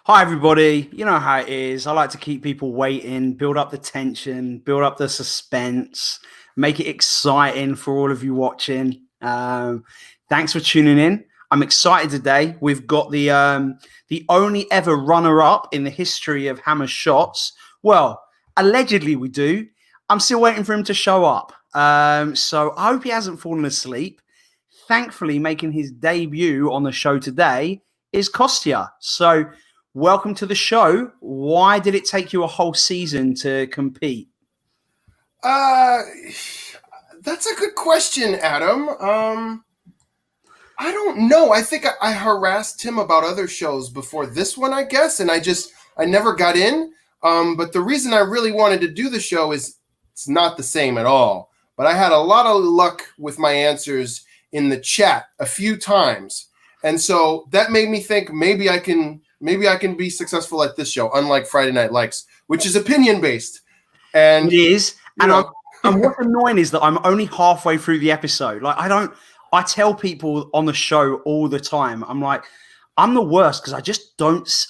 Hi, everybody. You know how it is. I like to keep people waiting, build up the tension, build up the suspense, make it exciting for all of you watching. Thanks for tuning in. I'm excited today. We've got the only ever runner-up in the history of Hammer Shots. Well, allegedly we do. I'm still waiting for him to show up. So I hope he hasn't fallen asleep. Thankfully, making his debut on the show today is Costia. So welcome to the show. Why did it take you a whole season to compete? That's a good question, Adam. I don't know. I think I harassed him about other shows before this one, I guess, and I never got in. But the reason I really wanted to do the show is it's not the same at all. But I had a lot of luck with my answers in the chat a few times. And so that made me think maybe I can be successful at this show, unlike Friday Night Likes, which is opinion-based. And it is. And what's annoying is that I'm only halfway through the episode. Like, I tell people on the show all the time, I'm like, I'm the worst because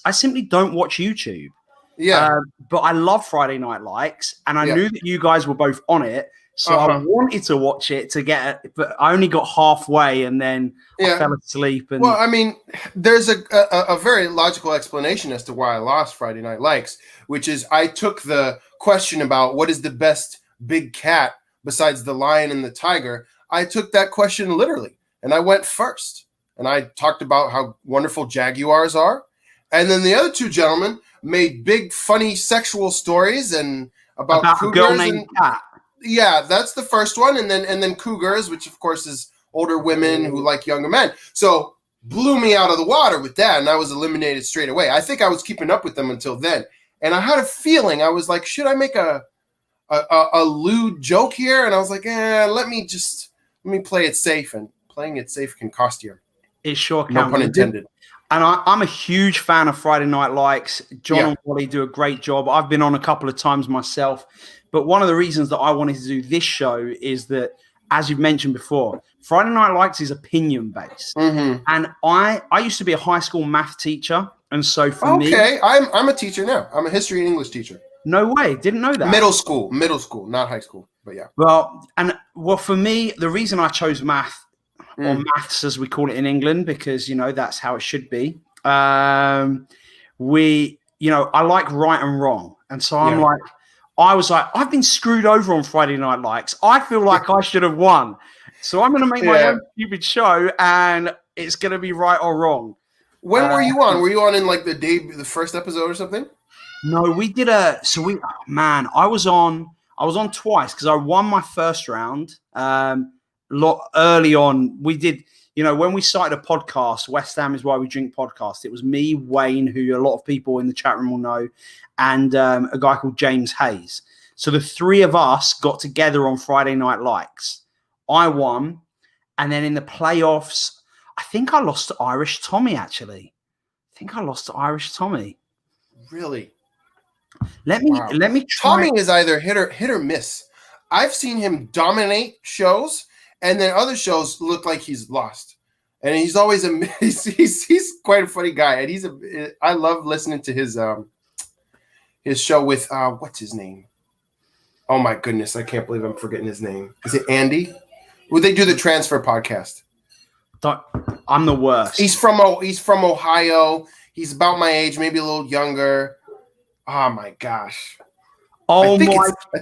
I simply don't watch YouTube. Yeah. But I love Friday Night Likes, and I knew that you guys were both on it. So I wanted to watch it to get it, but I only got halfway and then I fell asleep. And well, I mean, there's a very logical explanation as to why I lost Friday Night Likes, which is I took the question about what is the best big cat besides the lion and the tiger. I took that question literally, and I went first. And I talked about how wonderful jaguars are. And then the other two gentlemen made big, funny sexual stories and about a girl named Cat. Yeah, that's the first one, and then cougars, which of course is older women who like younger men. So blew me out of the water with that, and I was eliminated straight away. I think I was keeping up with them until then, and I had a feeling I was like, should I make a lewd joke here? And I was like, let me play it safe, and playing it safe can cost you. It sure can. No pun intended. And I'm a huge fan of Friday Night Likes. John and Wally do a great job. I've been on a couple of times myself. But one of the reasons that I wanted to do this show is that, as you've mentioned before, Friday Night Likes is opinion-based. Mm-hmm. And I used to be a high school math teacher. And so for me... Okay, I'm a teacher now. I'm a history and English teacher. No way. Didn't know that. Middle school, not high school. But yeah. Well, for me, the reason I chose math, or maths as we call it in England, because, that's how it should be. I like right and wrong. And so I was like, I've been screwed over on Friday Night Likes. I feel like I should have won. So I'm going to make my own stupid show, and it's going to be right or wrong. When were you on? Were you on in like the first episode or something? No, we did I was on twice because I won my first round. Early on, we did, when we started a podcast, West Ham is Why We Drink podcast, it was me, Wayne, who a lot of people in the chat room will know, and a guy called James Hayes. So the three of us got together on Friday Night Likes. I won. And then in the playoffs, I think I lost to Irish Tommy, actually. Really? Let me try. Tommy is either hit or miss. I've seen him dominate shows, and then other shows look like he's lost. And he's always he's quite a funny guy. And I love listening to his show with what's his name? Oh my goodness, I can't believe I'm forgetting his name. Is it Andy? Would they do the transfer podcast? I'm the worst. He's from Ohio. He's about my age, maybe a little younger. Oh my gosh. I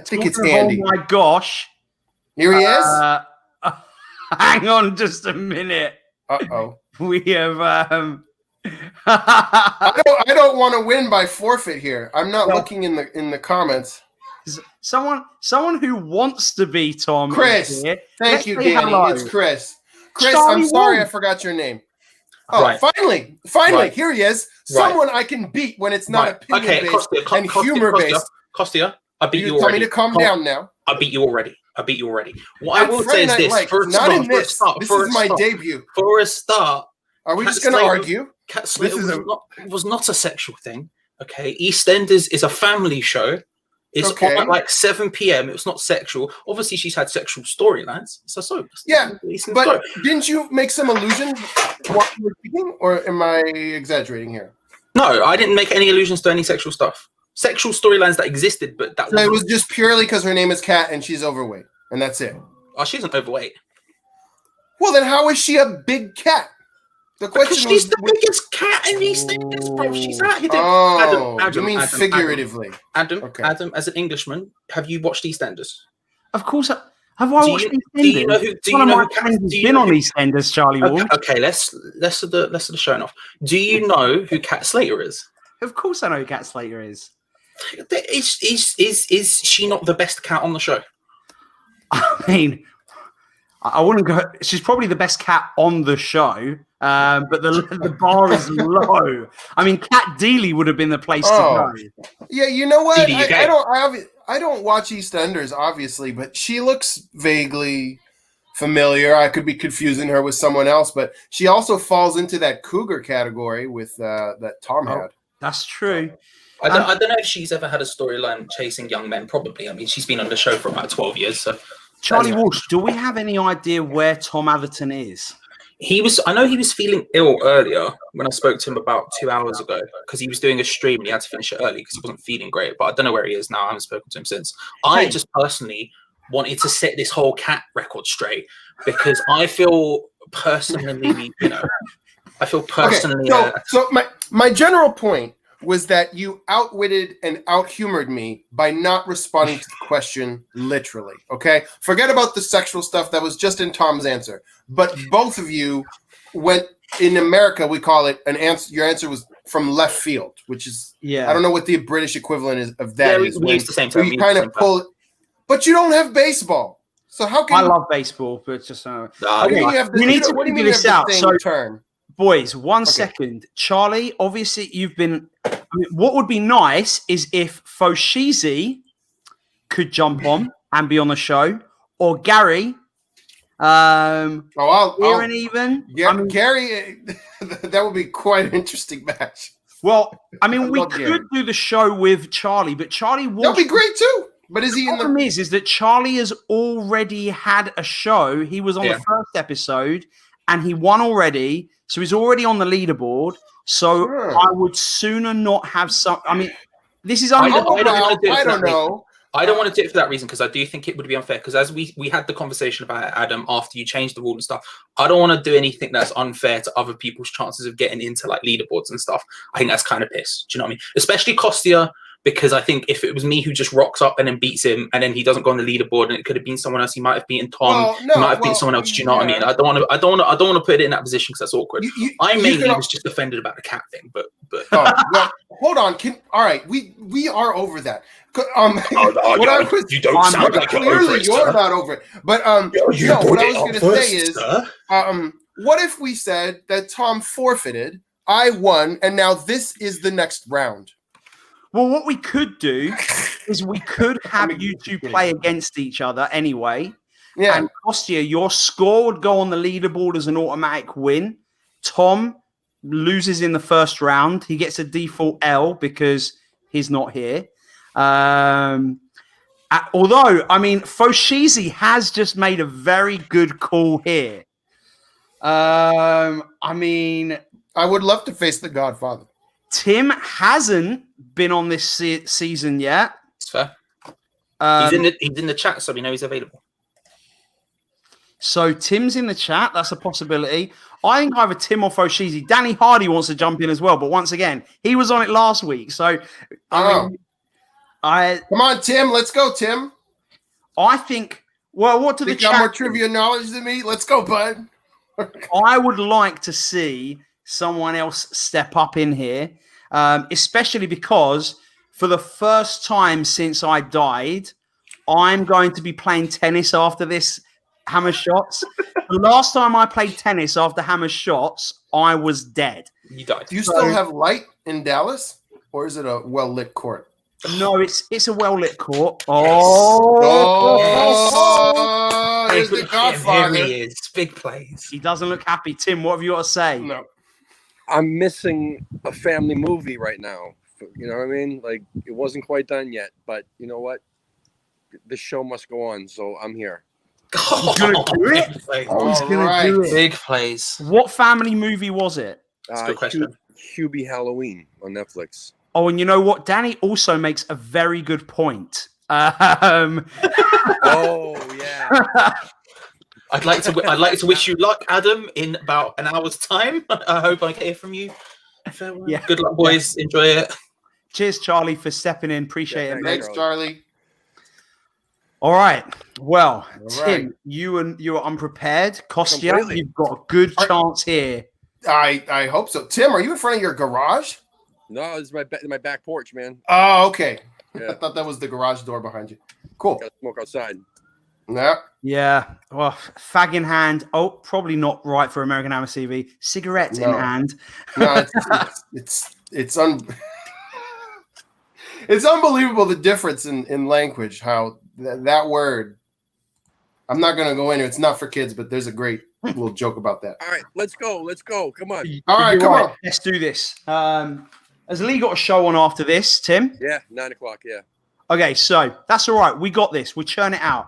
think it's Andy. Oh my gosh. Here he is. Hang on just a minute. Uh-oh. We have I don't want to win by forfeit here. I'm not looking in the comments. Someone who wants to be Tom. Chris. Thank you, Danny. Hello. It's Chris. Chris, Charlie I'm sorry won. I forgot your name. Oh, right. Finally, Right. Here he is. Someone I can beat when it's not opinion-based and humor-based. Costia, I beat you tell already. Me to calm down now. I beat you already. What I will say is this. This is my debut. For a start. Are we just going to argue? Cat Slater was not a sexual thing. Okay. EastEnders is a family show. It's on at like 7 p.m. It was not sexual. Obviously, she's had sexual storylines. But didn't you make some allusion while you were speaking, or am I exaggerating here? No, I didn't make any allusions to any sexual stuff. Sexual storylines that existed, but that so it was just purely because her name is Kat and she's overweight, and that's it. Oh, she isn't overweight. Well, then how is she a big cat? The question because she's the biggest cat in EastEnders, bro. She's out here. You mean figuratively? Adam, as an Englishman, have you watched EastEnders? Of course. Have I watched EastEnders? Do you know who? One of my friends has been on EastEnders, Charlie Wall. Okay, let's of the showing off. Do you know who Kat Slater is? Of course, I know who Kat Slater is. Is she not the best cat on the show? I mean, I wouldn't go. She's probably the best cat on the show, but the bar is low. I mean, Kat Deely would have been the place to go. Yeah, you know what? I don't watch EastEnders, obviously, but she looks vaguely familiar. I could be confusing her with someone else, but she also falls into that cougar category with that Tom had. That's true. I don't know if she's ever had a storyline chasing young men. Probably. I mean, she's been on the show for about 12 years. So, Charlie Walsh, do we have any idea where Tom Atherton is? I know he was feeling ill earlier when I spoke to him about 2 hours ago because he was doing a stream and he had to finish it early because he wasn't feeling great. But I don't know where he is now. I haven't spoken to him since. I just personally wanted to set this whole cat record straight because I feel personally, So my general point was that you outwitted and outhumored me by not responding to the question literally, okay? Forget about the sexual stuff that was just in Tom's answer. But both of you went, in America, we call it an answer. Your answer was from left field, which is, I don't know what the British equivalent is of that. Yeah, we use the same term. You kind of pull it, but you don't have baseball. So how can I love baseball, but it's just we need to figure this out. So, boys, one second. Charlie, obviously you've been. I mean, what would be nice is if Foshizi could jump on and be on the show, or Gary. Even. Yeah, I mean, Gary, that would be quite an interesting match. Well, I mean, we could do the show with Charlie, but Charlie will. That'd be great too. But is he in the? Problem is that Charlie has already had a show. He was on the first episode, and he won already, so he's already on the leaderboard. So I would sooner not have some. I mean, this is. I don't know. I don't want to do it for that reason because I do think it would be unfair. Because as we had the conversation about it, Adam, after you changed the rule and stuff, I don't want to do anything that's unfair to other people's chances of getting into like leaderboards and stuff. I think that's kind of piss. Do you know what I mean? Especially Costia. Because I think if it was me who just rocks up and then beats him, and then he doesn't go on the leaderboard, and it could have been someone else, he might have beaten Tom. He might have beaten someone else. Do you know what I mean? I don't want to put it in that position because that's awkward. I mainly was just offended about the cat thing, but. Hold on. All right, we are over that. You don't sound like clearly you're not over it. But what I was going to say is, what if we said that Tom forfeited, I won, and now this is the next round. Well, what we could do is we could have you two play against each other anyway. Yeah. And Costia, your score would go on the leaderboard as an automatic win. Tom loses in the first round. He gets a default L because he's not here. Although, I mean, Foshizi has just made a very good call here. I mean... I would love to face the Godfather. Tim hasn't been on this season yet. It's fair. He's in the chat, so we know he's available. So Tim's in the chat. That's a possibility. I think either Tim or Foshizi. Danny Hardy wants to jump in as well, but once again, he was on it last week. So, come on, Tim. Let's go, Tim. I think. Well, what do the chat? Got more trivia knowledge than me? Let's go, bud. I would like to see someone else step up in here, especially because for the first time since I died, I'm going to be playing tennis after this Hammer Shots. The last time I played tennis after Hammer Shots, I was dead. You died. Do you still have light in Dallas, or is it a well-lit court? No, it's a well-lit court. Here's the Godfather. Here he is. Big plays. He doesn't look happy. Tim, what have you got to say? No. I'm missing a family movie right now. You know what I mean? Like, it wasn't quite done yet, but you know what? The show must go on, so I'm here. He's going to do it? He's going to do it. Big plays. What family movie was it? That's a good question. Hubie Halloween on Netflix. Oh, and you know what? Danny also makes a very good point. Oh yeah. I'd like to wish you luck, Adam, in about an hour's time. I hope I hear from you. Farewell. Yeah. Good luck, boys. Enjoy it. Cheers, Charlie, for stepping in. Appreciate it. Thanks, Charlie. All right. Well, All Tim, right. you are unprepared. Costia, Completely. you've got a good chance here. I hope so. Tim, are you in front of your garage? No, this is my back porch, man. Oh, okay. Yeah. I thought that was the garage door behind you. Cool. Got smoke outside. Yeah. Yeah. Well, fag in hand. Oh, probably not right for American Hammer TV. Cigarette in No. hand. No, it's it's unbelievable the difference in language. How that word. I'm not gonna go into it. It's not for kids, but there's a great little joke about that. All right, let's go. Come on. All right, You're come right. on. Let's do this. Has Lee got a show on after this, Tim? Yeah, 9:00. Yeah. Okay, so that's all right. We got this. We churn it out.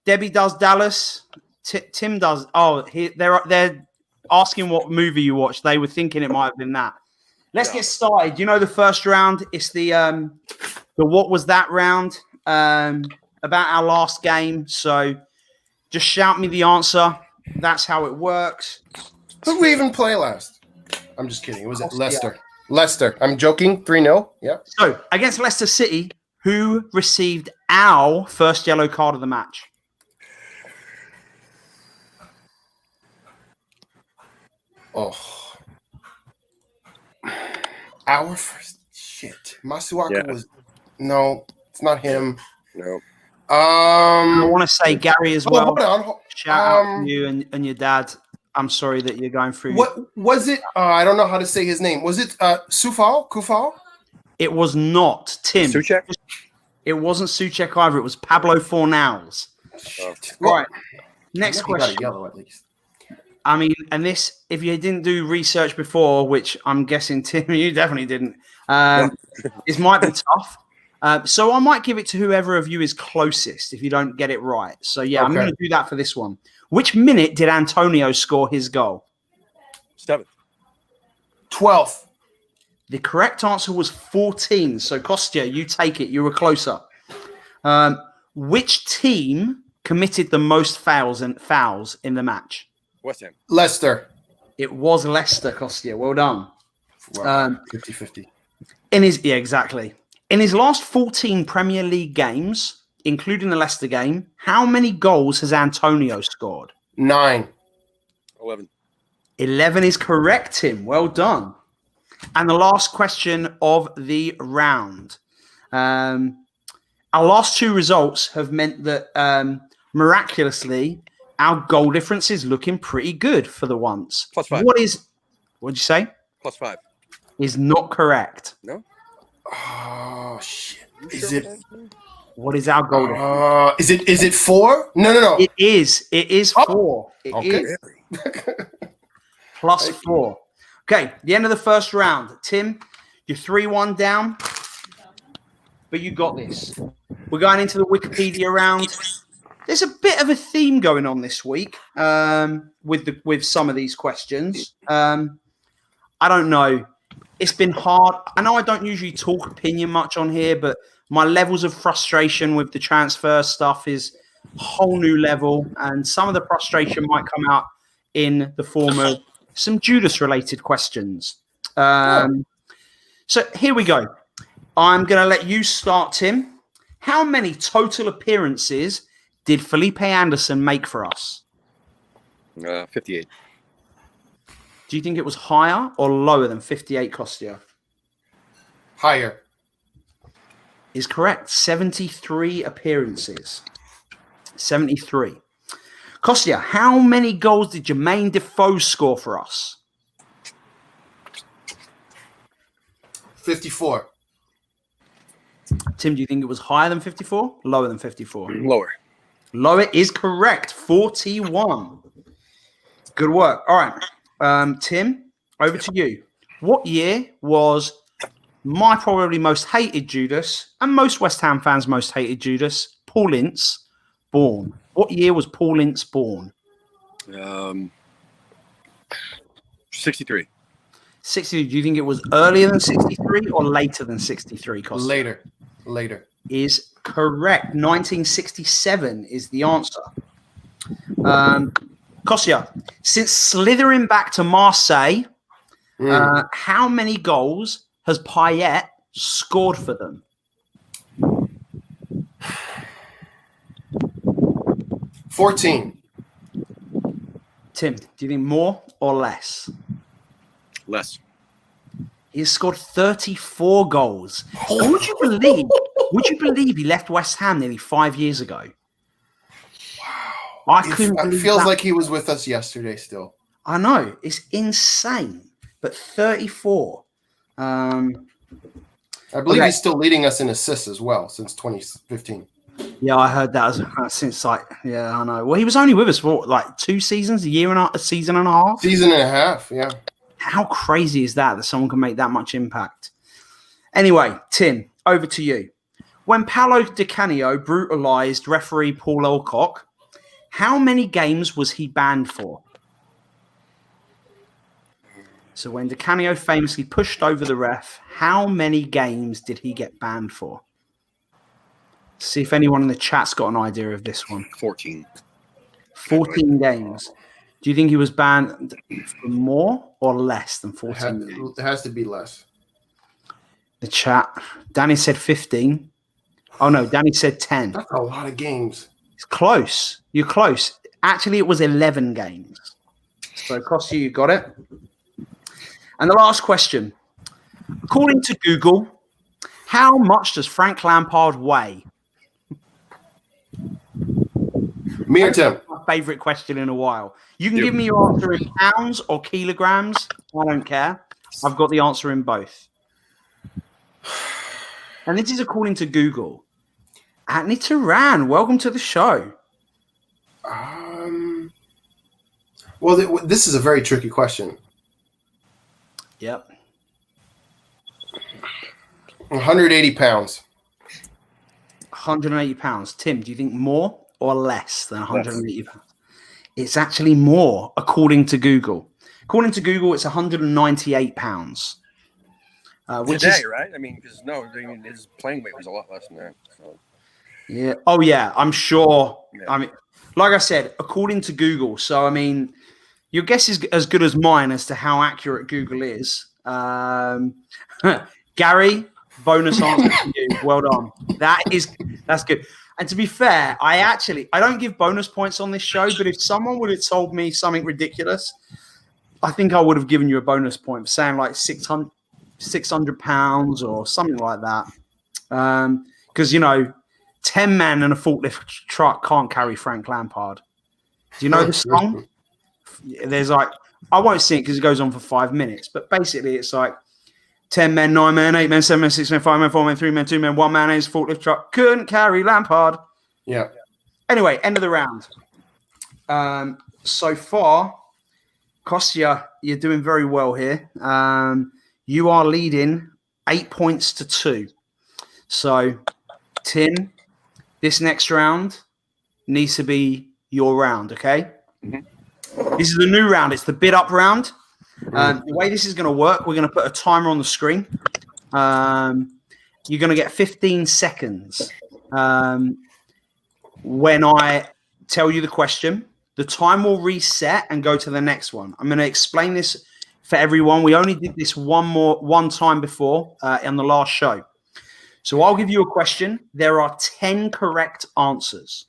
Debbie does Dallas. Tim does. Oh, they're asking what movie you watched. They were thinking it might have been that. Let's get started. You know the first round. It's the what was that round about our last game. So just shout me the answer. That's how it works. Who did we even play last? I'm just kidding. It was Costia. Leicester. Leicester. I'm joking. 3-0. Yeah. So against Leicester City, who received our first yellow card of the match? Oh. Our first shit. Masuaka was no, it's not him. No. I want to say Gary as well. Hold on. Shout out to you and your dad. I'm sorry that you're going through. What was it? I don't know how to say his name. Was it Kufal? It was not Tim. Suchek? It wasn't Suchek either. It was Pablo Fornals. Shit. Right. Next He got a question. yellow at least. I mean, and this, if you didn't do research before, which I'm guessing, Tim, you definitely didn't, this might be tough. So I might give it to whoever of you is closest if you don't get it right. So, yeah, I'm Okay. going to do that for this one. Which minute did Antonio score his goal? 7th. 12th. The correct answer was 14. So, Costia, you take it. You were closer. Which team committed the most fouls in the match? West Ham. Leicester. It was Leicester, Costia. Well done. Wow. 50-50. Exactly. In his last 14 Premier League games, including the Leicester game, how many goals has Antonio scored? 9. 11. 11 is correct, Tim. Well done. And the last question of the round. Our last two results have meant that miraculously, our goal difference is looking pretty good for the once. +5. What'd you say? +5. Is not correct. No? Oh shit. Is Sure. it What is our goal difference? is it 4? No. It is. It is 4. It Okay. is plus 4. Okay, the end of the first round. Tim, you're 3-1 down, but you got this. We're going into the Wikipedia round. There's a bit of a theme going on this week with some of these questions. I don't know. It's been hard. I know I don't usually talk opinion much on here, but my levels of frustration with the transfer stuff is a whole new level. And some of the frustration might come out in the form of some Judas-related questions. So here we go. I'm going to let you start, Tim. How many total appearances did Felipe Anderson make for us? 58. Do you think it was higher or lower than 58, Costia? Higher. Is correct. 73 appearances. 73. Costia, how many goals did Jermaine Defoe score for us? 54. Tim, do you think it was higher than 54? Lower than 54? Lower. Lower is correct. 41. Good work. All right. Tim, over to you. What year was my probably most hated Judas and most West Ham fans' most hated Judas, Paul Ince, born? What year was Paul Ince born? 63. 60. Do you think it was earlier than 63 or later than 63, Costia? Later. Is correct. 1967 is the answer. Costia, since slithering back to Marseille, how many goals has Payet scored for them? 14. Tim, do you think more or less? Less. He's scored 34 goals. Would you believe? Would you believe he left West Ham nearly 5 years ago? Wow! It feels like he was with us yesterday. Still, I know, it's insane. But 34. I believe he's still leading us in assists as well since 2015. Yeah, I heard that since I know. Well, he was only with us for like 2 seasons, a season and a half. Season and a half, yeah. How crazy is that someone can make that much impact? Anyway, Tim, over to you. When Paolo Di Canio brutalized referee Paul Alcock, how many games was he banned for? So when Di Canio famously pushed over the ref, how many games did he get banned for? See if anyone in the chat's got an idea of this one. 14. 14 games. Do you think he was banned for more or less than 14 games? It has to be less. The chat. Danny said 15. Oh, no. Danny said 10. That's a lot of games. It's close. You're close. Actually, it was 11 games. So, Costia, you got it. And the last question. According to Google, how much does Frank Lampard weigh? Me or Tim? My favorite question in a while. You can give me your answer in pounds or kilograms. I don't care. I've got the answer in both. And this is according to Google. Anthony Turan, welcome to the show. Well, this is a very tricky question. Yep. 180 pounds. 180 pounds. Tim, do you think more or less than 180 pounds? It's actually more, according to Google. According to Google, it's 198 pounds. Which Today, is, right? I mean, because his playing weight was a lot less than that. So. Yeah. Oh, yeah. I'm sure. Yeah. I mean, like I said, according to Google. So, I mean, your guess is as good as mine as to how accurate Google is. Gary, bonus answer for you. Well done. That's good. And to be fair, I don't give bonus points on this show, but if someone would have told me something ridiculous, I think I would have given you a bonus point for saying like 600 pounds or something like that. Because, 10 men and a forklift truck can't carry Frank Lampard. Do you know the song? There's like, I won't sing it because it goes on for 5 minutes, but basically it's like 10 men, 9 men, 8 men, 7 men, 6 men, 5 men, 4 men, 3 men, 2 men, 1 man in his forklift truck couldn't carry Lampard. Yeah. Anyway, end of the round. So far, Costia, you're doing very well here. You are leading 8 points to 2. So, Tim, this next round needs to be your round, okay? Mm-hmm. This is a new round. It's the bid up round. The way this is going to work, we're going to put a timer on the screen. You're going to get 15 seconds when I tell you the question. The time will reset and go to the next one. I'm going to explain this for everyone. We only did this one time before on the last show. So I'll give you a question. There are 10 correct answers.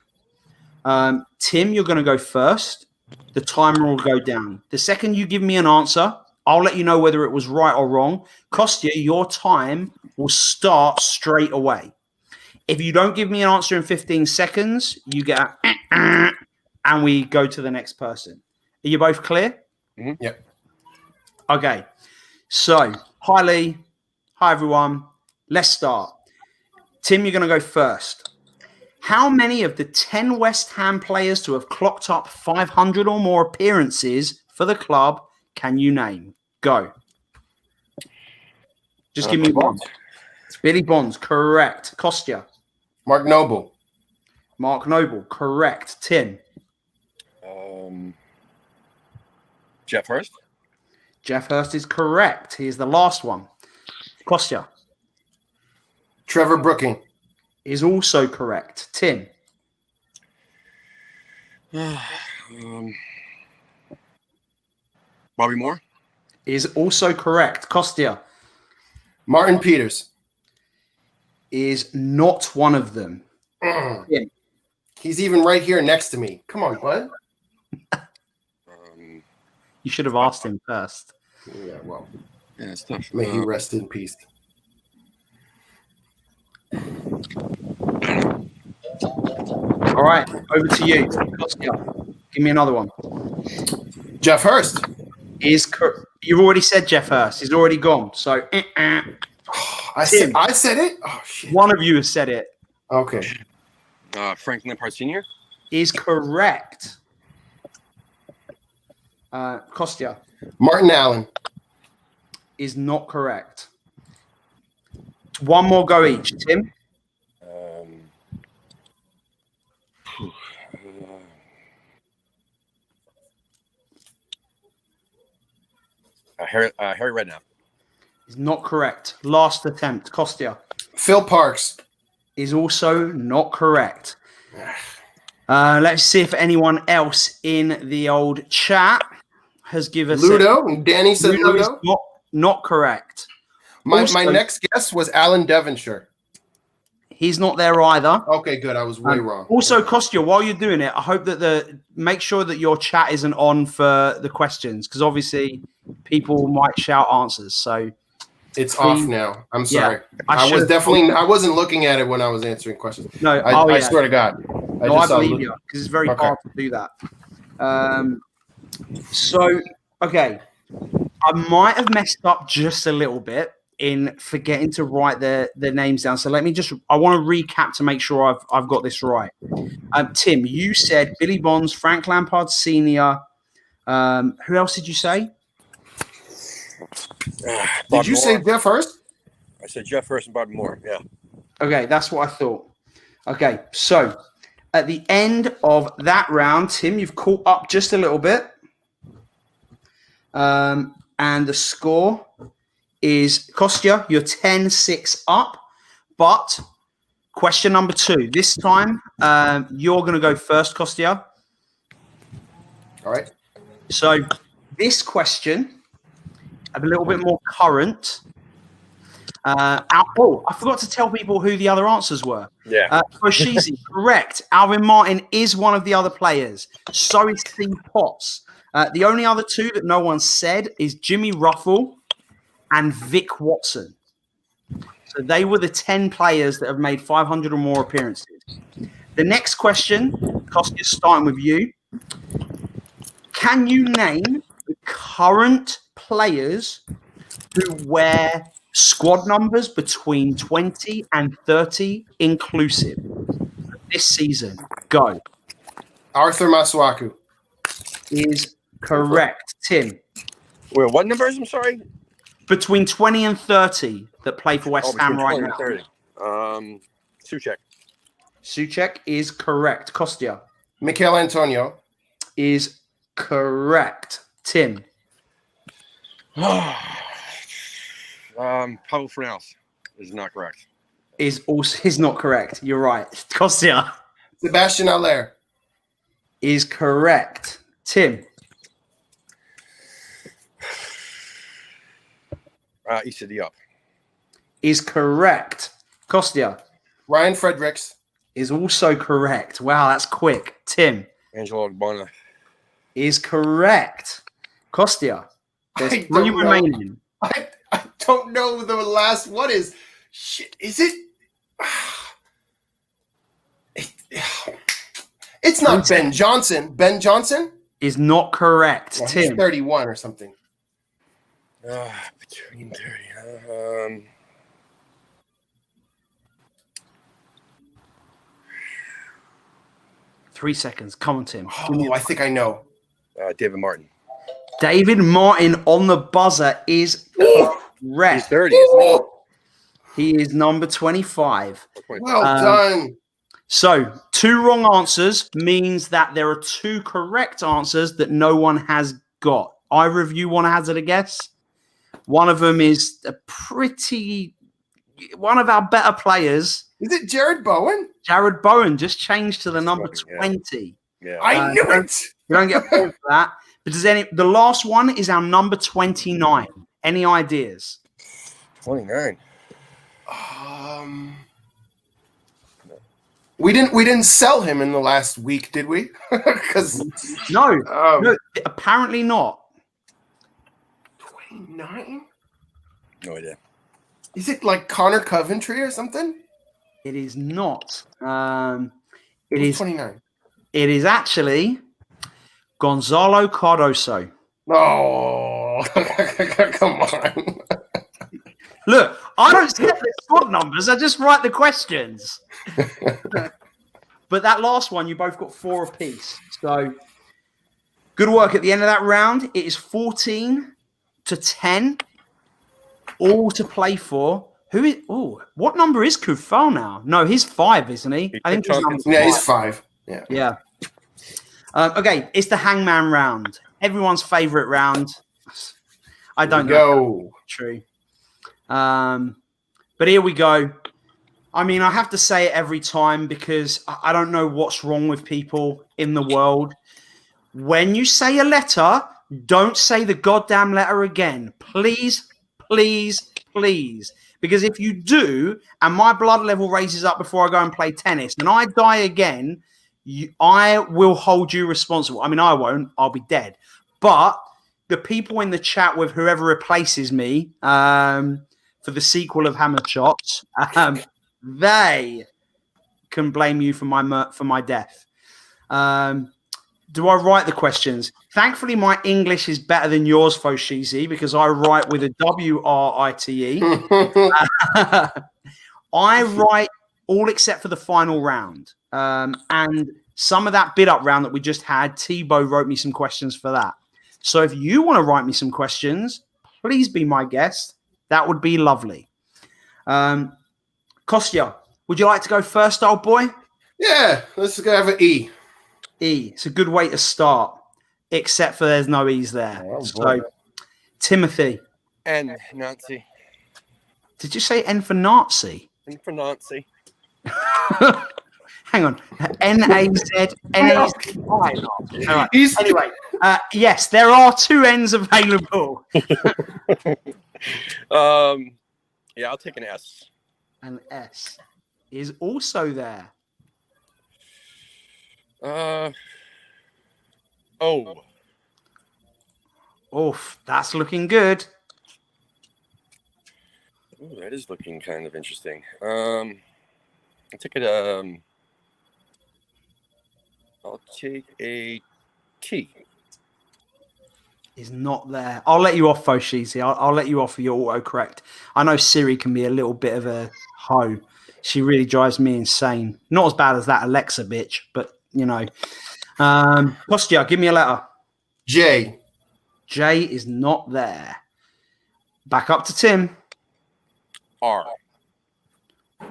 Tim, you're going to go first. The timer will go down. The second you give me an answer, I'll let you know whether it was right or wrong. Costia, your time will start straight away. If you don't give me an answer in 15 seconds, you get and we go to the next person. Are you both clear? Mm-hmm. Yep. Okay. So, hi, Lee. Hi, everyone. Let's start. Tim, you're going to go first. How many of the 10 West Ham players to have clocked up 500 or more appearances for the club can you name? Go. Just give me one. Billy Bonds, correct. Costia. Mark Noble. Mark Noble, correct. Tim. Jeff Hurst. Jeff Hurst is correct. He is the last one. Costia Trevor Brooking. is also correct. Tim Bobby Moore. is also correct. Costia Martin Peters. is not one of them. Tim. He's even right here next to me. Come on, bud. You should have asked him first. Yeah, well, Yeah, it's tough. may he rest in peace. All right, over to you. Costia, give me another one. Jeff Hurst. You've already said Jeff Hurst. He's already gone. So I said it? Oh, shit. one of you has said it. Okay. Frank Lampard Sr. Is correct. Costia Martin Allen. is not correct. One more go each. Tim Harry Redknapp. is not correct. Last attempt. Costia Phil Parks. is also not correct. Let's see if anyone else in the old chat has given us Ludo. And Danny said Ludo is Ludo. not correct. My Also- next guess was Alan Devonshire. He's not there either. Okay, good. I was way wrong. Also, Costia, while you're doing it, I hope that make sure that your chat isn't on for the questions, because obviously people might shout answers. So It's off now. I'm sorry. I should've- I wasn't looking at it when I was answering questions. No, I swear to God. I believe you, because it's very hard to do that. Okay, I might have messed up just a little bit in forgetting to write the names down. So I want to recap to make sure I've got this right. Tim, you said Billy Bonds, Frank Lampard Sr. Who else did you say? Did you say Jeff Hurst? I said Jeff Hurst and Bobby Moore. Yeah. Okay, that's what I thought. Okay, so at the end of that round, Tim, you've caught up just a little bit. And the score is, Costia, you're 10-6 up. But question number 2. This time, you're going to go first, Costia. All right. So this question, a little bit more current. I forgot to tell people who the other answers were. Yeah. Roshizi, correct. Alvin Martin is one of the other players. So is Steve Potts. The only other two that no one said is Jimmy Ruffle and Vic Watson. So they were the 10 players that have made 500 or more appearances. The next question, Costia, starting with you. Can you name the current players who wear squad numbers between 20 and 30 inclusive this season? Go. Arthur Masuaku. Is correct. Tim. Wait, what numbers? I'm sorry. Between 20 and 30 that play for West Ham right now. 30. Suchek. Suchek is correct. Costia Mikel Antonio. is correct. Tim. Pablo Fornals is not correct. Is not correct. You're right. Costia Sebastian Aller. is correct. Tim. Issa Diop. Is correct. Costia Ryan Fredericks. is also correct. Wow, that's quick. Tim. Angelo Ogbonna. Is correct. Costia. There's I 3 don't know. remaining. I don't know who the last one is. Shit, is it? It's not Ben Johnson. Ben Johnson? Is not correct. Well, he's Tim. 31 or something. Between 30. 3 seconds. Come on, Tim. Oh, I think I know. David Martin. David Martin on the buzzer is He's correct. 30, isn't he? He is number 25. Well done. So 2 wrong answers means that there are 2 correct answers that no one has got. either of you want to hazard a guess? One of them is one of our better players. Is it Jared Bowen? Jared Bowen just changed to the number Yeah. 20. Yeah. I knew it. You don't get a point for that. But the last one is our number 29. Any ideas? 29. We didn't sell him in the last week, did we? Because No, apparently not. 29. No idea. Is it like Connor Coventry or something? It is not. It Who's is. 29. It is actually Gonzalo Cardoso. Oh, come on. Look, I don't set the squad numbers. I just write the questions. But that last one, you both got 4 apiece. So good work at the end of that round. It is 14-10, all to play for. What number is Kufal now? No, he's 5, isn't he? I think he's number 5. Yeah, he's 5. Yeah. Okay, it's the hangman round. Everyone's favorite round. I don't know. True. But here we go. I mean, I have to say it every time because I don't know what's wrong with people in the world. When you say a letter, don't say the goddamn letter again. Please, please, please. Because if you do, and my blood level raises up before I go and play tennis, and I die again, I will hold you responsible. I mean, I won't. I'll be dead. But the people in the chat with whoever replaces me for the sequel of Hammer Shots, they can blame you for my death. Do I write the questions? Thankfully, my English is better than yours, Foshizi, because I write with a W-R-I-T-E. I write all except for the final round. And some of that bid-up round that we just had, Tebow wrote me some questions for that. So if you want to write me some questions, please be my guest. That would be lovely. Costia, would you like to go first, old boy? Yeah, let's go have an E. E. It's a good way to start, except for there's no E's there. Oh, so, Timothy. N, Nazi. Did you say N for Nazi? N for Nazi. Hang on. N-A-Z-N-A-Z-I. All right. Anyway, yes, there are 2 N's available. Yeah, I'll take an S. An S is also there. O. Oof, that's looking good. Ooh, that is looking kind of interesting. I'll take it. I'll take a T. Is not there. I'll let you off, Foshizi. I'll let you off for your autocorrect. I know Siri can be a little bit of a hoe. She really drives me insane. Not as bad as that Alexa bitch, but you know. Costia, give me a letter. J. J is not there. Back up to Tim. R.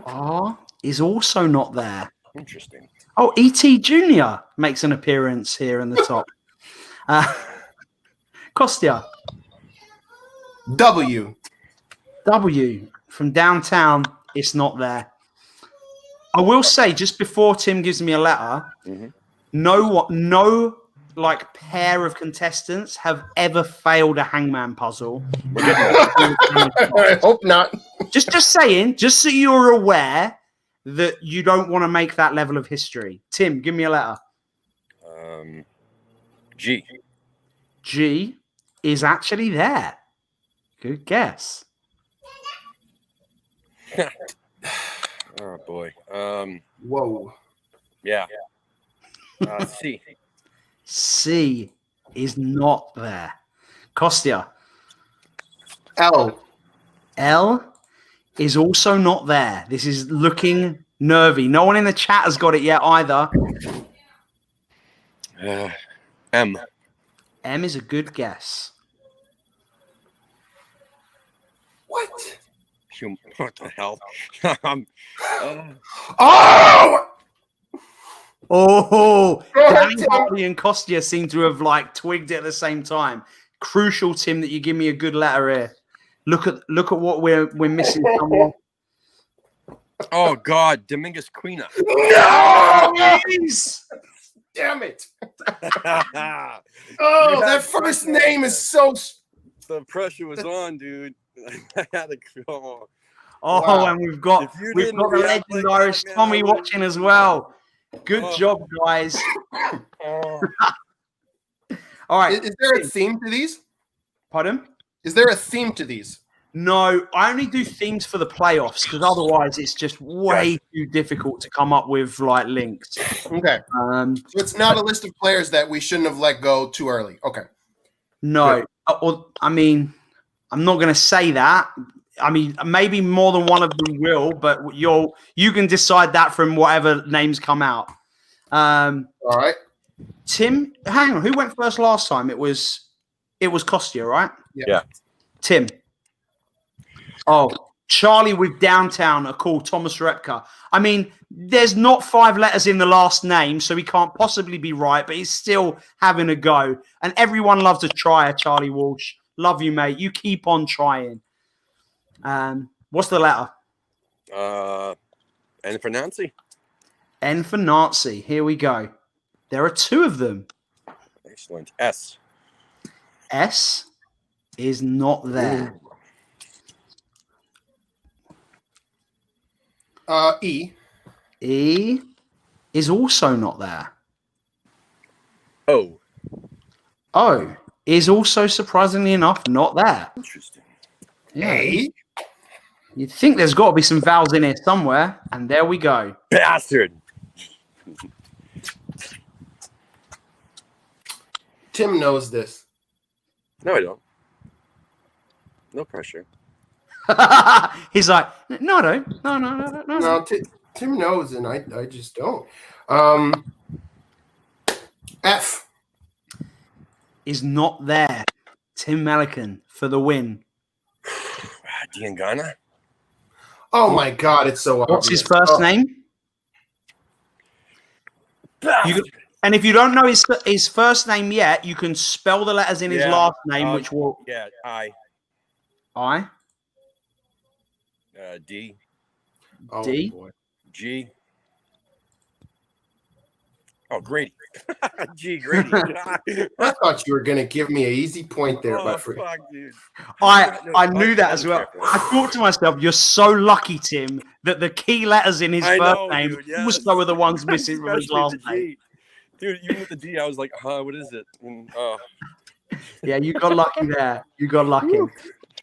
R is also not there. Interesting. Oh, E.T. Jr. makes an appearance here in the top. Costia. W. W. From downtown, it's not there. I will say, just before Tim gives me a letter, no like pair of contestants have ever failed a hangman puzzle. I hope not. Just saying, just so you're aware that you don't want to make that level of history. Tim, give me a letter. G. G is actually there. Good guess. Oh boy. Whoa. Yeah. C. C is not there. Costia. L. L is also not there. This is looking nervy. No one in the chat has got it yet either. M. M is a good guess. What? What the hell? Oh! Oh, Go ahead, Danny Tim. Hartley and Costia seem to have like twigged it at the same time. crucial, Tim, that you give me a good letter here. Look at what we're missing. Someone. Oh God, Dominguez Quina. No! Please. Damn it! The Oh, You had that first pressure name on is so. pressure was on, dude. I had to go. Oh, Wow. and we've got If you the didn't react legend like that, Irish man, Tommy I would- watching as well. Good Oh. job, guys. Oh. All right. Is there a theme to these? Pardon? Is there a theme to these? No, I only do themes for the playoffs because otherwise it's just way too difficult to come up with like links. Okay. So it's not a list of players that we shouldn't have let go too early. Okay. No, I mean, I'm not going to say that. I mean, maybe more than one of them will, but you can decide that from whatever names come out. All right. Tim, hang on, who went first last time? It was Costia, right? Yeah. Tim. Oh, Charlie with Downtown, a call, Thomas Repka. I mean, there's not 5 letters in the last name, so he can't possibly be right, but he's still having a go. And everyone loves a trier, Charlie Walsh. Love you, mate. You keep on trying. What's the letter? And for Nancy. N for Nazi. Here we go. There are 2 of them. Excellent. S. S is not there. E. E is also not there. O. O is also, surprisingly enough, not there. Interesting. Yeah. A. You'd think there's got to be some vowels in here somewhere, and there we go. Bastard. Tim knows this. No, I don't. No pressure. He's like, no, I don't. No. No, Tim knows, and I just don't. F. Is not there. Tim Melican for the win. Diangana. Oh my God, it's so obvious. What's his first name? And if you don't know his first name yet, you can spell the letters in his last name, which will I. D. Oh, D? boy. G. Oh, Grady. G. Grady. I thought you were going to give me an easy point there, but for fuck, dude. I knew that as well. I thought to myself, you're so lucky, Tim, that the key letters in his first name also were the ones missing from his last name. Dude, even with the D, I was like, what is it? And, Yeah, you got lucky there. You got lucky.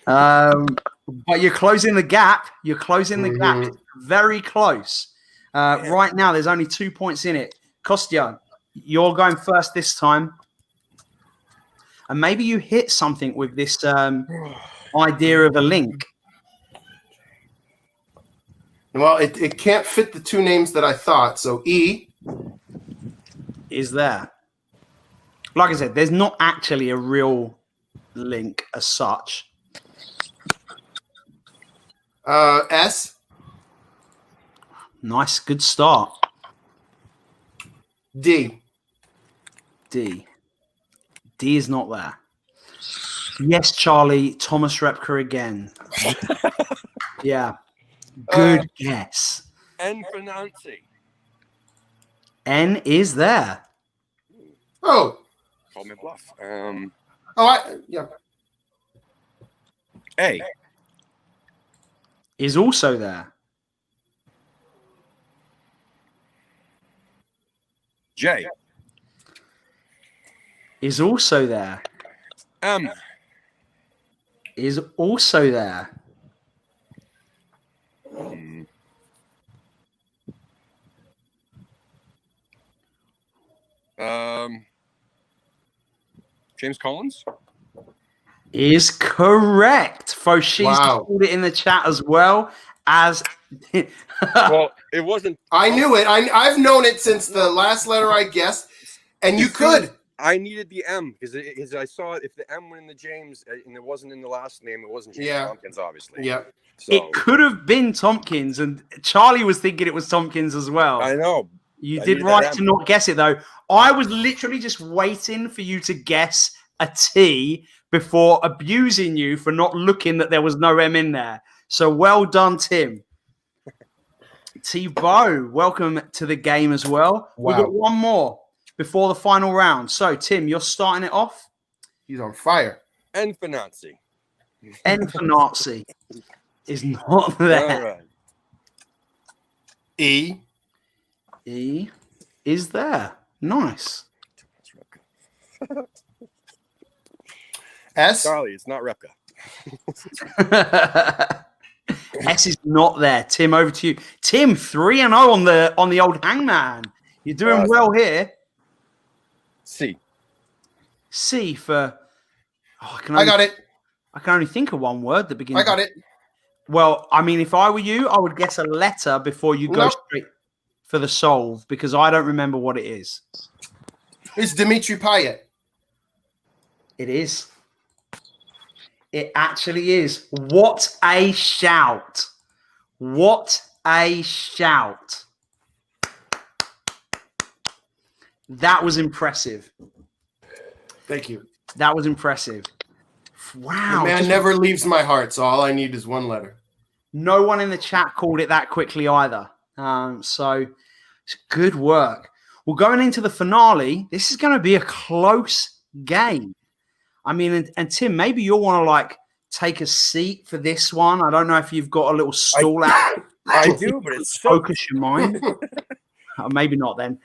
But you're closing the gap. You're closing the gap. It's very close. Right now, there's only 2 points in it. Costia, you're going first this time. And maybe you hit something with this idea of a link. Well, it can't fit the 2 names that I thought. So E is there. Like I said, there's not actually a real link as such. S. Nice, good start. D. D is not there. Yes, Charlie, Thomas Repka again. Yeah, good guess. N for Nancy. N is there. Oh. Call me bluff. Yeah. A. Is also there. J. Is also there. M. Is also there. James Collins is correct. Foshi's called it in the chat as well as. Well, it wasn't. I knew it. I've known it since the last letter I guessed, and you could. I needed the M because I saw if the M went in the James and it wasn't in the last name, it wasn't James Tompkins, obviously. Yeah. So, it could have been Tompkins, and Charlie was thinking it was Tompkins as well. I know. You did right to not guess it, though. I was literally just waiting for you to guess a T before abusing you for not looking that there was no M in there. So well done, Tim. T-Bo, welcome to the game as well. Wow. We've got one more before the final round. So, Tim, you're starting it off. He's on fire. N for Nazi. N for Nazi is not there. All right. E. E is there. Nice. S. Charlie, it's not Repka. S is not there. Tim, over to you. Tim, 3-0 on the old hangman. You're doing well here. C. C for. Oh, I got it. I can only think of one word that begins. I got it. Well, I mean, if I were you, I would guess a letter before you go straight for the solve because I don't remember what it is. It's Dimitri Payet. It is. It actually is. What a shout. What a shout. That was impressive. Thank you. That was impressive. Wow. The man never leaves my heart, so all I need is one letter. No one in the chat called it that quickly either. So it's good work. Well, going into the finale, this is going to be a close game. I mean, and Tim, maybe you'll want to like take a seat for this one. I don't know if you've got a little stall out. I do, but it's so Focus your mind. Maybe not then.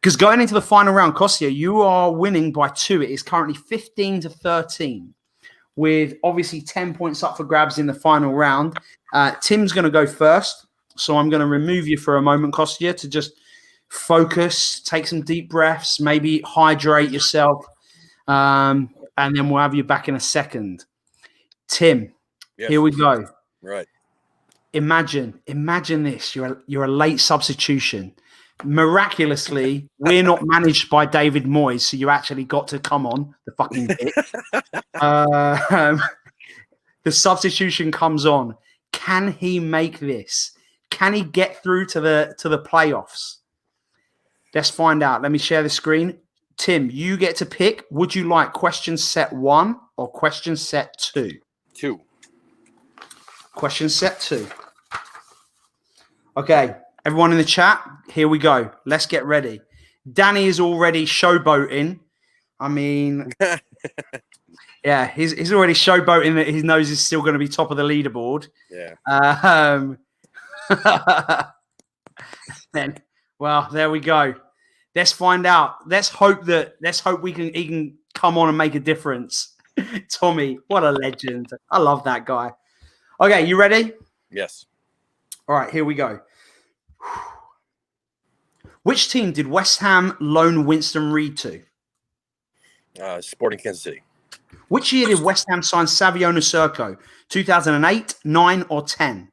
Because going into the final round, Costia, you are winning by 2. It is currently 15-13, with obviously 10 points up for grabs in the final round. Tim's going to go first, so I'm going to remove you for a moment, Costia, to just focus, take some deep breaths, maybe hydrate yourself, and then we'll have you back in a second. Tim, Yes. Here we go. Right. Imagine this. You're a late substitution. Miraculously, we're not managed by David Moyes, so you actually got to come on the fucking pitch. The substitution comes on. Can he make this? Can he get through to the playoffs? Let's find out. Let me share the screen. Tim, you get to pick. Would you like question set 1 or question set 2? 2. Question set 2. Okay, everyone in the chat, here we go. Let's get ready. Danny is already showboating. I mean, yeah, he's already showboating that his nose is still going to be top of the leaderboard. Yeah. Then, well, there we go. Let's find out. Let's hope he can come on and make a difference. Tommy, what a legend. I love that guy. Okay, you ready? Yes. All right, here we go. Which team did West Ham loan Winston Reid to? Sporting Kansas City. Which year did West Ham sign Savio Nusurco? 2008, 9, or 10?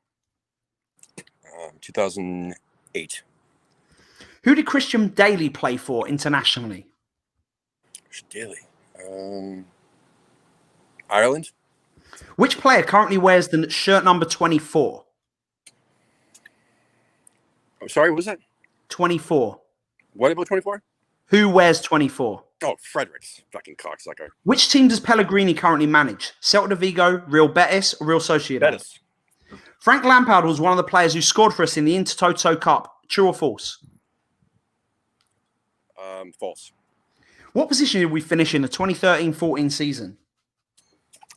2008. Who did Christian Daly play for internationally? Daily. Ireland. Which player currently wears the shirt number 24? I'm sorry, what was that? 24. What about 24? Who wears 24? Oh, Fredericks. Fucking cocksucker. Which team does Pellegrini currently manage? Celta de Vigo, Real Betis, or Real Sociedad? Betis. Frank Lampard was one of the players who scored for us in the Intertoto Cup. True or false? False. What position did we finish in the 2013-14 season?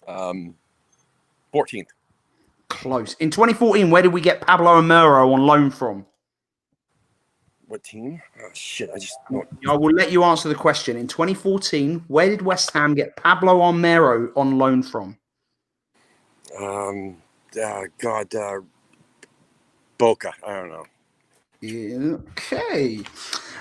14th. Close. In 2014, where did we get Pablo Amaro on loan from? What team? Oh, shit. I will let you answer the question. In 2014, where did West Ham get Pablo Amaro on loan from? Boca. I don't know. Okay.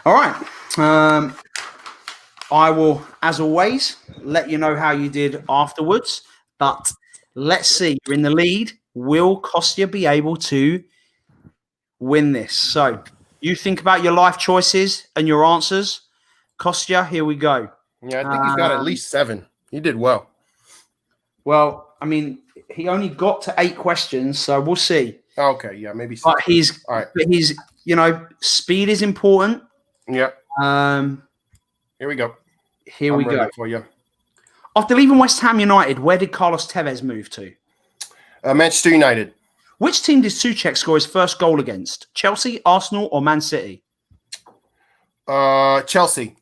All right. I will, as always, let you know how you did afterwards. But let's see. You're in the lead. Will Costia be able to win this? So you think about your life choices and your answers. Costia, here we go. Yeah, I think he's got at least 7. He did well. Well, I mean, he only got to 8 questions, so we'll see. Okay, yeah, maybe 7. But he's, speed is important. Yeah. Here we go. Here we ready go. for you. After leaving West Ham United, where did Carlos Tevez move to? Manchester United. Which team did Souček score his first goal against? Chelsea, Arsenal, or Man City? Chelsea.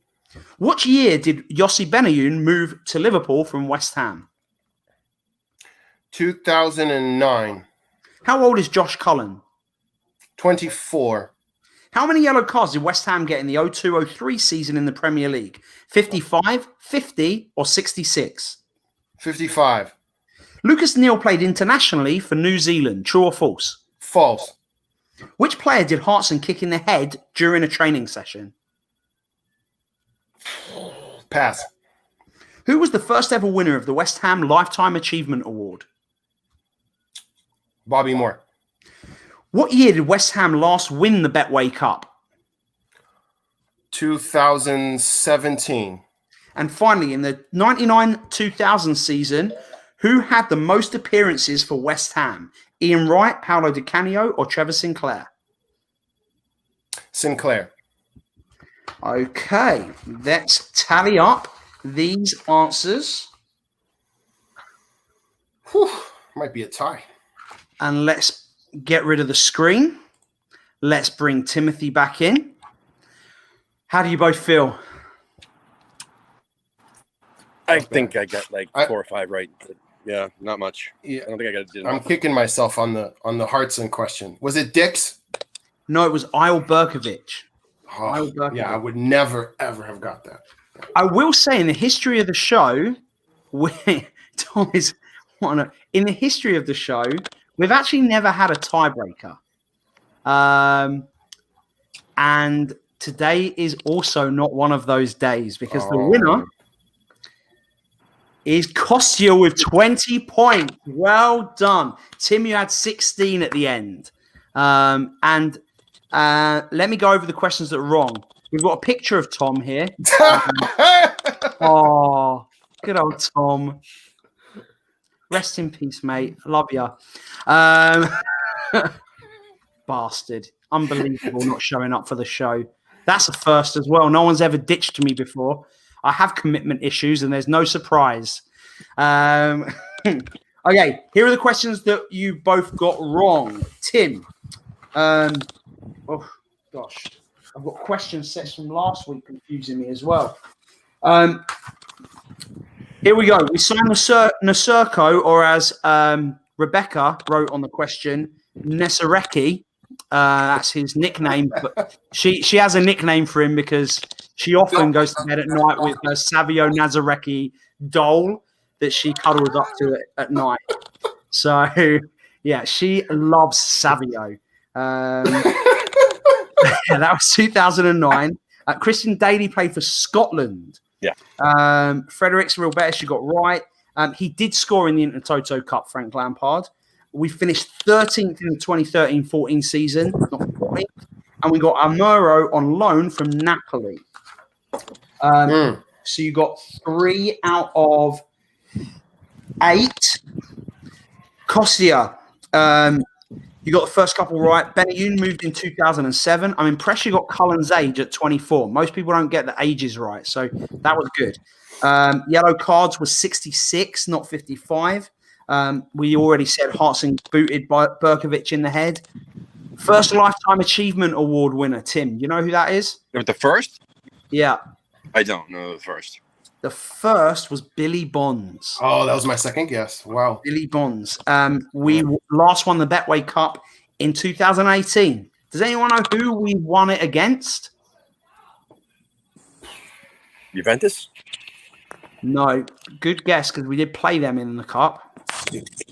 Which year did Yossi Benayoun move to Liverpool from West Ham? 2009. How old is Josh Cullen? 24. How many yellow cards did West Ham get in the 02-03 season in the Premier League? 55, 50, or 66? 55. Lucas Neal played internationally for New Zealand. True or false? False. Which player did Hartson kick in the head during a training session? Pass. Who was the first ever winner of the West Ham Lifetime Achievement Award? Bobby Moore. What year did West Ham last win the Betway Cup? 2017. And finally, in the 99-2000 season, who had the most appearances for West Ham? Ian Wright, Paolo Di Canio, or Trevor Sinclair? Sinclair. Okay, let's tally up these answers. Whew, might be a tie. And let's get rid of the screen. Let's bring Timothy back in. How do you both feel? I think I got like 4 or 5 right. But yeah, not much. Yeah, I don't think I got it. I'm kicking myself on the Hartson question. Was it Dix? No, it was Isle Berkovic. Oh, yeah, I would never ever have got that. I will say, in the history of the show, Tom is in the history of the show, we've actually never had a tiebreaker. And today is also not one of those days because the winner is Costia with 20 points. Well done. Tim, you had 16 at the end. And let me go over the questions that are wrong. We've got a picture of Tom here. Oh, good old Tom. Rest in peace, mate. Love ya. Bastard. Unbelievable not showing up for the show. That's a first as well. No one's ever ditched me before. I have commitment issues and there's no surprise. Okay, here are the questions that you both got wrong. Tim. Oh, gosh. I've got question sets from last week confusing me as well. Here we go. We signed Nasurko, or as Rebecca wrote on the question, Nesareki. That's his nickname. But she has a nickname for him because she often goes to bed at night with her Savio Nazareki doll that she cuddles up to at night. So, yeah, she loves Savio. Yeah, that was 2009. Christian Daly played for Scotland. Yeah. Fredericks Real Betis, you got right. He did score in the Intertoto Cup, Frank Lampard. We finished 13th in the 2013-14 season, not 14th, and we got Amuro on loan from Napoli. So you got 3 out of 8. Costia, you got the first couple right. Benayoun moved in 2007. I'm impressed you got Cullen's age at 24. Most people don't get the ages right, so that was good. Yellow cards was 66, not 55. We already said Hartson booted by Berkovic in the head. First Lifetime Achievement Award winner, Tim. You know who that is? The first? Yeah. I don't know the first. The first was Billy Bonds. Oh, that was my second guess. Wow. Billy Bonds. We last won the Betway Cup in 2018. Does anyone know who we won it against? Juventus? No. Good guess because we did play them in the cup.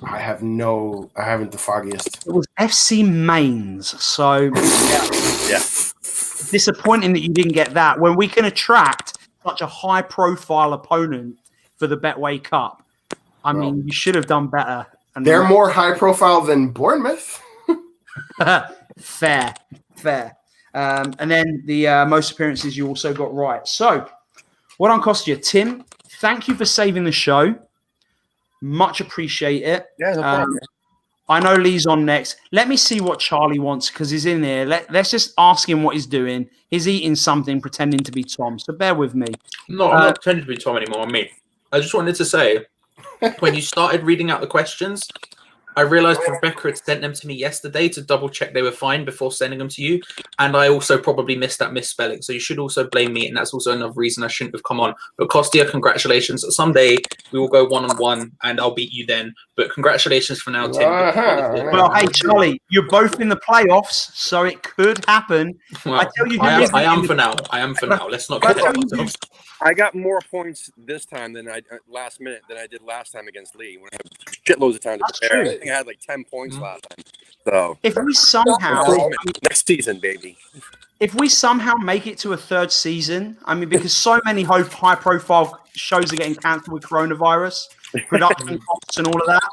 I haven't the foggiest. It was FC Mainz. So Yeah. disappointing that you didn't get that when we can attract such a high-profile opponent for the Betway Cup. I mean, you should have done better. And they're more high-profile than Bournemouth. Fair. And then the most appearances you also got right. So, what on Costia? Tim, thank you for saving the show. Much appreciate it. Yeah, no problem. I know Lee's on next. Let me see what Charlie wants because he's in there. Let's just ask him what he's doing. He's eating something, pretending to be Tom. So bear with me. No, I'm not pretending to be Tom anymore. I'm me. I just wanted to say, when you started reading out the questions, I realized Rebecca had sent them to me yesterday to double check they were fine before sending them to you. And I also probably missed that misspelling. So you should also blame me. And that's also another reason I shouldn't have come on. But Costia, congratulations. Someday we will go 1-on-1 and I'll beat you then. But congratulations for now, Tim. Well, hey, Charlie, you're both in the playoffs, so it could happen. Well, I tell you who I am for now. I am for now. Let's not get ahead of ourselves. I got more points this time than I last minute than I did last time against Lee when I had shitloads of time to prepare. I think I had like 10 points last time. So if we somehow next season, baby. If we somehow make it to a third season, I mean, because so many high-profile shows are getting cancelled with coronavirus, production costs and all of that.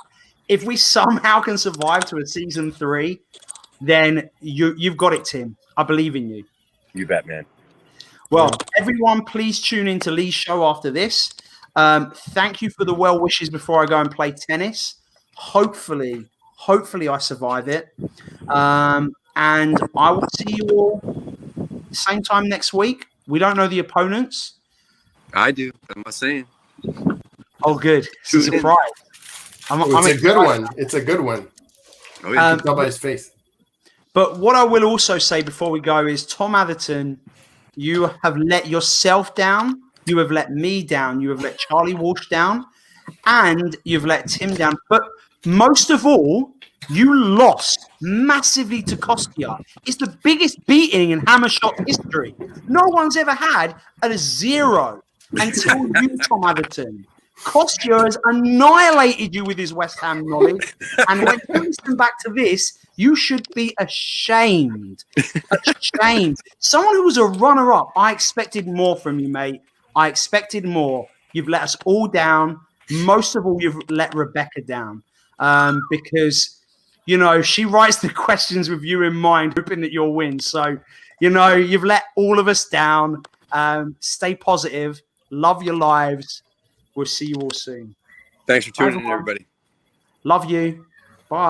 If we somehow can survive to a season 3, then you've got it, Tim. I believe in you. You bet, man. Well, everyone, please tune into Lee's show after this. Thank you for the well wishes before I go and play tennis. Hopefully I survive it. And I will see you all same time next week. We don't know the opponents. I do. I'm not saying. Oh, good. It's a surprise. It's a good one. It's a good one. Oh, yeah. Tell by his face. But what I will also say before we go is, Tom Atherton, you have let yourself down. You have let me down. You have let Charlie Walsh down. And you've let Tim down. But most of all, you lost massively to Costia. It's the biggest beating in Hammer Shot history. No one's ever had a 0 until you, Tom Atherton. Costia has annihilated you with his West Ham knowledge. And when you listen back to this, you should be ashamed. Ashamed. Someone who was a runner-up, I expected more from you, mate. I expected more. You've let us all down. Most of all, you've let Rebecca down. Because, you know, she writes the questions with you in mind, hoping that you'll win. So, you know, you've let all of us down. Stay positive. Love your lives. We'll see you all soon. Thanks for tuning in, everybody. Love you.